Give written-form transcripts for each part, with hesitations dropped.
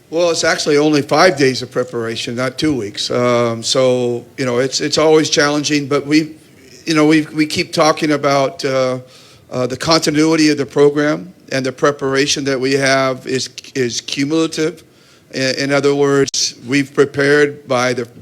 Well, it's actually only 5 days of preparation, not 2 weeks. So it's always challenging, but we keep talking about the continuity of the program and the preparation that we have is cumulative. In other words, we've prepared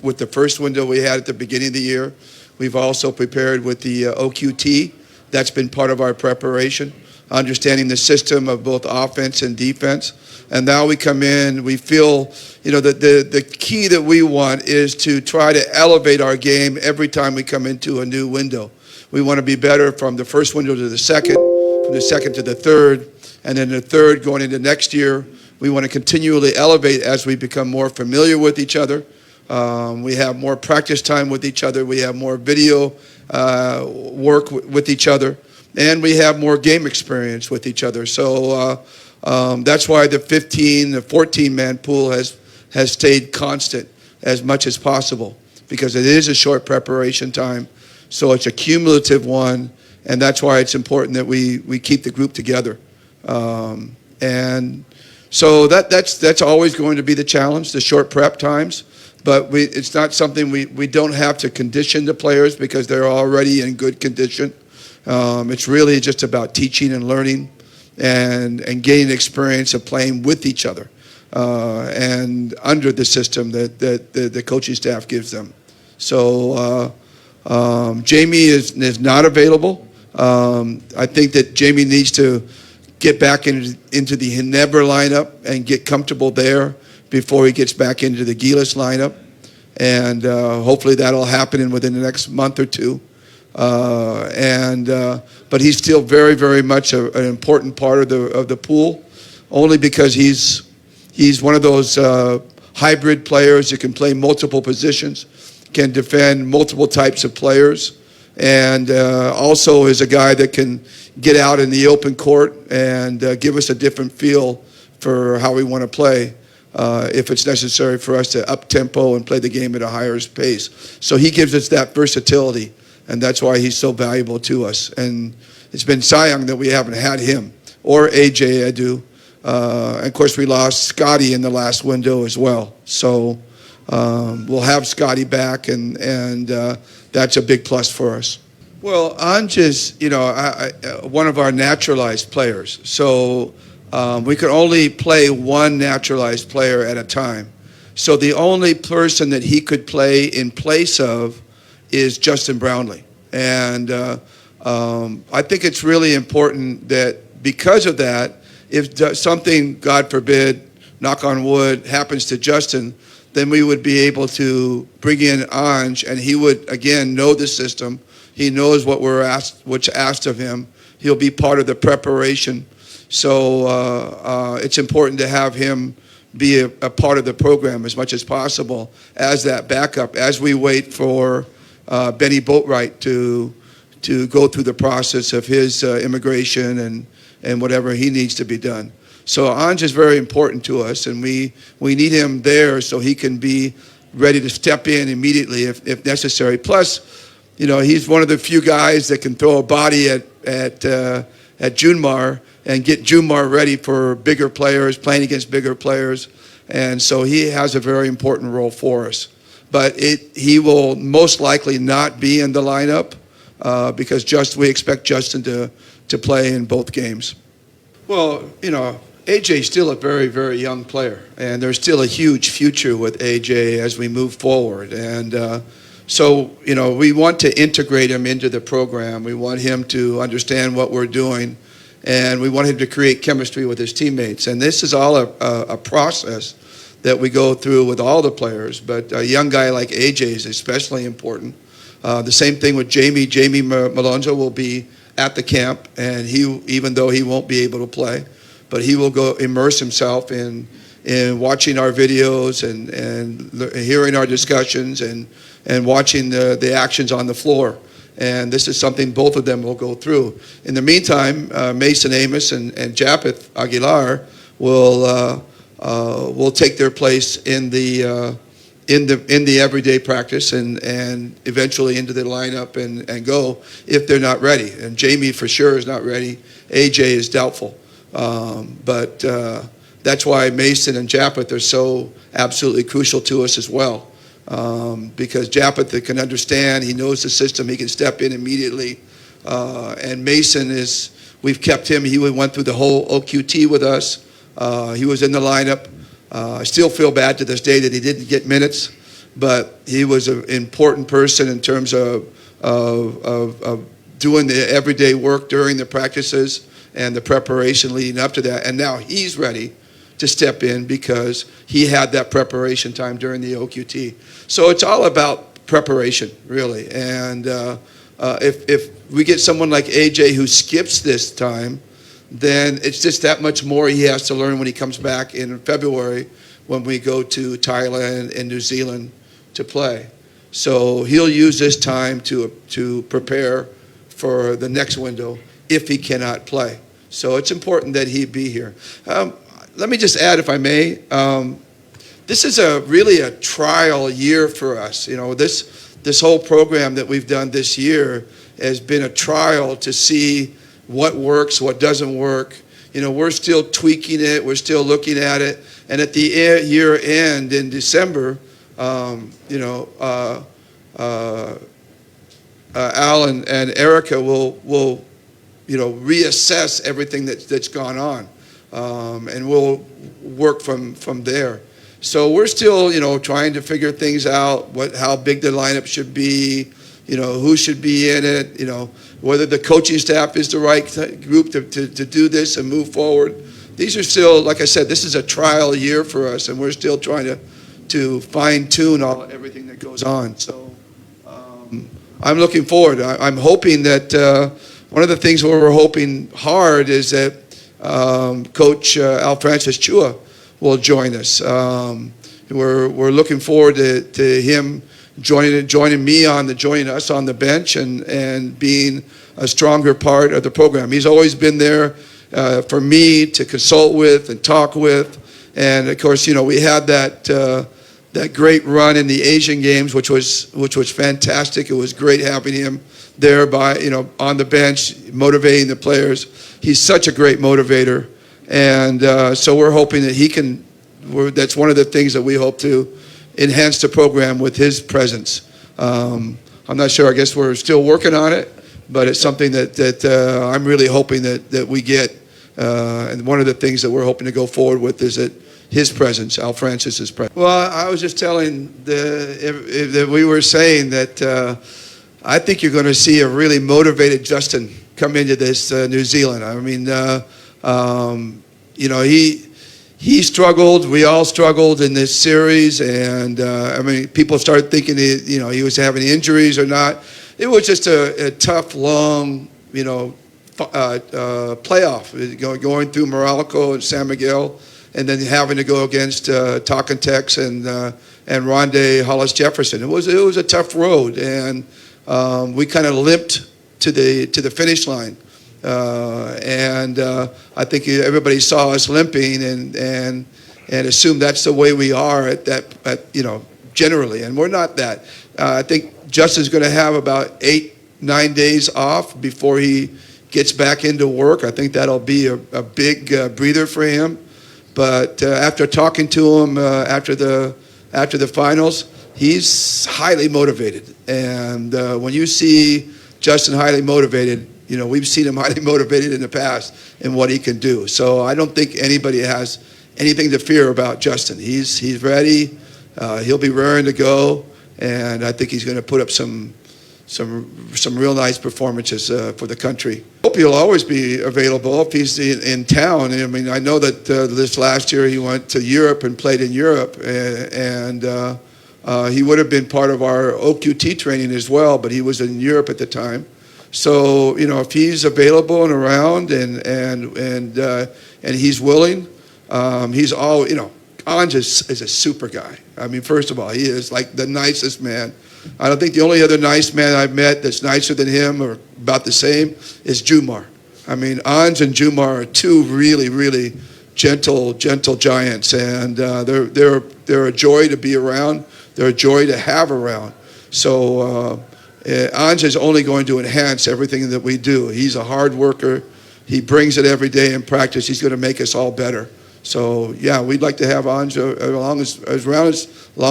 with the first window we had at the beginning of the year. We've also prepared with the OQT. That's been part of our preparation, understanding the system of both offense and defense. And now we come in, we feel, that the key that we want is to try to elevate our game every time we come into a new window. We want to be better from the first window to the second, from the second to the third, and then the third going into next year. We want to continually elevate as we become more familiar with each other. We have more practice time with each other. We have more video work with each other. And we have more game experience with each other. So that's why the 14-man pool has stayed constant as much as possible, because it is a short preparation time. So it's a cumulative one, and that's why it's important that we keep the group together. And so that's always going to be the challenge, the short prep times. But it's not something we don't have to condition the players because they're already in good condition. It's really just about teaching and learning and gaining experience of playing with each other and under the system that the coaching staff gives them. So Jamie is not available. I think that Jamie needs to get back into the Ginebra lineup and get comfortable there before he gets back into the Gilas lineup. And hopefully that'll happen within the next month or two. But he's still very, very much an important part of the pool, only because he's one of those hybrid players that can play multiple positions, can defend multiple types of players, and also is a guy that can get out in the open court and give us a different feel for how we want to play if it's necessary for us to up-tempo and play the game at a higher pace. So he gives us that versatility, and that's why he's so valuable to us. And it's been sayang that we haven't had him, or AJ Edu. And of course, we lost Scotty in the last window as well. So we'll have Scotty back, and that's a big plus for us. Well, Anj is, one of our naturalized players. So we could only play one naturalized player at a time. So the only person that he could play in place of is Justin Brownlee. And I think it's really important that because of that, if something, God forbid, knock on wood, happens to Justin, then we would be able to bring in Anj, and he would, again, know the system. He knows what's asked of him. He'll be part of the preparation. So it's important to have him be a part of the program as much as possible as that backup, as we wait for Benny Boatwright to go through the process of his immigration and whatever he needs to be done. So Anj is very important to us, and we need him there so he can be ready to step in immediately if necessary. Plus, he's one of the few guys that can throw a body at Junmar and get Junmar ready for bigger players, playing against bigger players. And so he has a very important role for us. But he will most likely not be in the lineup because we expect Justin to play in both games. Well, AJ's still a very, very young player, and there's still a huge future with AJ as we move forward. And so, we want to integrate him into the program. We want him to understand what we're doing, and we want him to create chemistry with his teammates. And this is all a process that we go through with all the players, but a young guy like AJ is especially important. The same thing with Jamie. Jamie Malonzo will be at the camp, and even though he won't be able to play, but he will go immerse himself in watching our videos and hearing our discussions and watching the actions on the floor. And this is something both of them will go through. In the meantime, Mason Amos and Japeth Aguilar will take their place in the everyday practice and eventually into the lineup and go if they're not ready. And Jamie for sure is not ready. AJ is doubtful. But that's why Mason and Japeth are so absolutely crucial to us as well. Because Japeth can understand, he knows the system, he can step in immediately. And Mason we've kept him, he went through the whole OQT with us. He was in the lineup. I still feel bad to this day that he didn't get minutes, but he was an important person in terms of doing the everyday work during the practices and the preparation leading up to that. And now he's ready to step in because he had that preparation time during the OQT. So it's all about preparation, really. And if we get someone like AJ who skips this time, then it's just that much more he has to learn when he comes back in February when we go to Thailand and New Zealand to play. So he'll use this time to prepare for the next window if he cannot play. So it's important that he be here. Let me just add, if I may, this is really a trial year for us. You know, this whole program that we've done this year has been a trial to see what works, what doesn't work. You know, we're still tweaking it, we're still looking at it, and at the year end in December, Al and Erica will reassess everything that's gone on, and we'll work from there. So we're still, trying to figure things out, how big the lineup should be, who should be in it, whether the coaching staff is the right group to do this and move forward. These are still, like I said, this is a trial year for us, and we're still trying to fine-tune everything that goes on. So I'm looking forward. I'm hoping that one of the things where we're hoping hard is that Coach Al Francis Chua will join us. We're looking forward to him joining us on the bench and being a stronger part of the program. He's always been there for me to consult with and talk with. And of course, we had that great run in the Asian Games, which was fantastic. It was great having him there on the bench, motivating the players. He's such a great motivator. And so we're hoping that that's one of the things that we hope to enhance the program with his presence. I'm not sure, I guess we're still working on it, but it's something that I'm really hoping that we get. And one of the things that we're hoping to go forward with is that his presence, Al Francis's presence. Well, I was just telling that we were saying that I think you're going to see a really motivated Justin come into this New Zealand. I mean, he struggled. We all struggled in this series, and people started thinking he was having injuries or not. It was just a tough, long, playoff going through Morocco and San Miguel, and then having to go against Talkentex and Ronde Hollis Jefferson. It was a tough road, and we kind of limped to the finish line. I think everybody saw us limping and assumed that's the way we are generally, and we're not that. I think Justin's going to have about 8-9 days off before he gets back into work. I think that'll be a big breather for him. But after talking to him after the finals, he's highly motivated. And when you see Justin highly motivated, we've seen him highly motivated in the past in what he can do. So I don't think anybody has anything to fear about Justin. He's ready. He'll be raring to go, and I think he's going to put up some real nice performances for the country. I hope he'll always be available if he's in town. I mean, I know that this last year he went to Europe and played in Europe, and he would have been part of our OQT training as well, but he was in Europe at the time. So if he's available and around and he's willing, he's all Anj is a super guy. I mean, first of all, he is like the nicest man. I don't think the only other nice man I've met that's nicer than him or about the same is Jumar. I mean, Anj and Jumar are two really, really gentle giants, and they're a joy to be around. They're a joy to have around. So Anj is only going to enhance everything that we do. He's a hard worker. He brings it every day in practice. He's going to make us all better. So yeah, we'd like to have Ange as long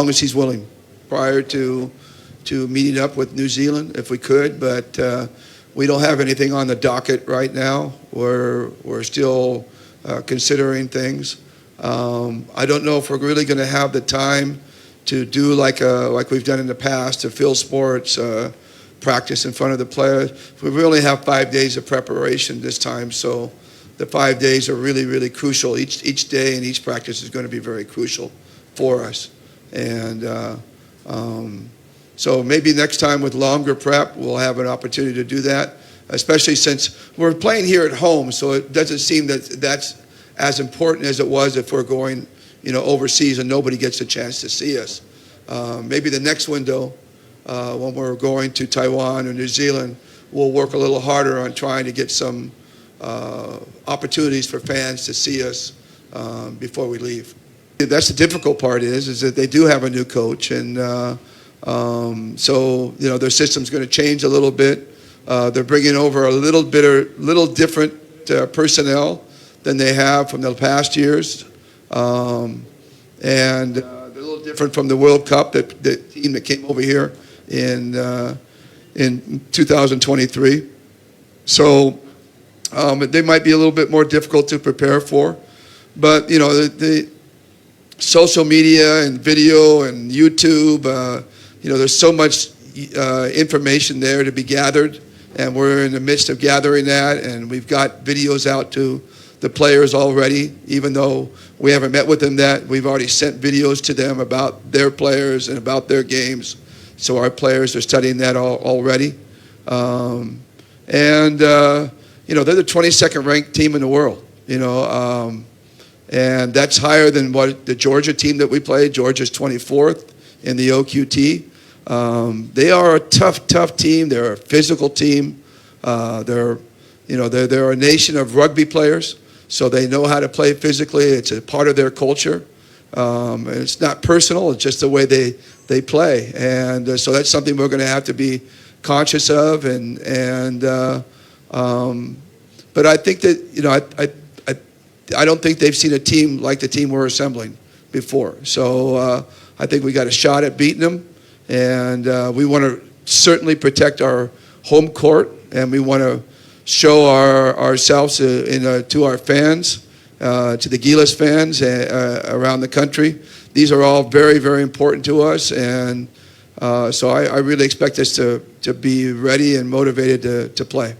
as he's willing, prior to meeting up with New Zealand if we could. But we don't have anything on the docket right now. We're still considering things. I don't know if we're really going to have the time to do like we've done in the past, to field sports, practice in front of the players. We only have 5 days of preparation this time, so the 5 days are really, really crucial. Each day and each practice is going to be very crucial for us. And so maybe next time with longer prep, we'll have an opportunity to do that, especially since we're playing here at home, so it doesn't seem that that's as important as it was if we're going, overseas and nobody gets a chance to see us. Maybe the next window, when we're going to Taiwan or New Zealand, we'll work a little harder on trying to get some opportunities for fans to see us before we leave. That's the difficult part is that they do have a new coach, and so their system's going to change a little bit. They're bringing over a little different personnel than they have from the past years, and they're a little different from the World Cup, the team that came over here in 2023. So they might be a little bit more difficult to prepare for, but the social media and video and YouTube, there's so much information there to be gathered, and we're in the midst of gathering that, and we've got videos out to the players already. Even though we haven't met with them yet, we've already sent videos to them about their players and about their games. So our players are studying that already. And they're the 22nd ranked team in the world, and that's higher than what the Georgia team that we played. Georgia's 24th in the OQT. They are a tough team. They're a physical team. They're a nation of rugby players, so they know how to play physically. It's a part of their culture. And it's not personal. It's just the way they play. And so that's something we're going to have to be conscious of. But I think that I don't think they've seen a team like the team we're assembling before. So I think we got a shot at beating them, and we want to certainly protect our home court, and we want to show ourselves to our fans, to the Gilas fans around the country. These are all very, very important to us, and so I really expect us to be ready and motivated to play.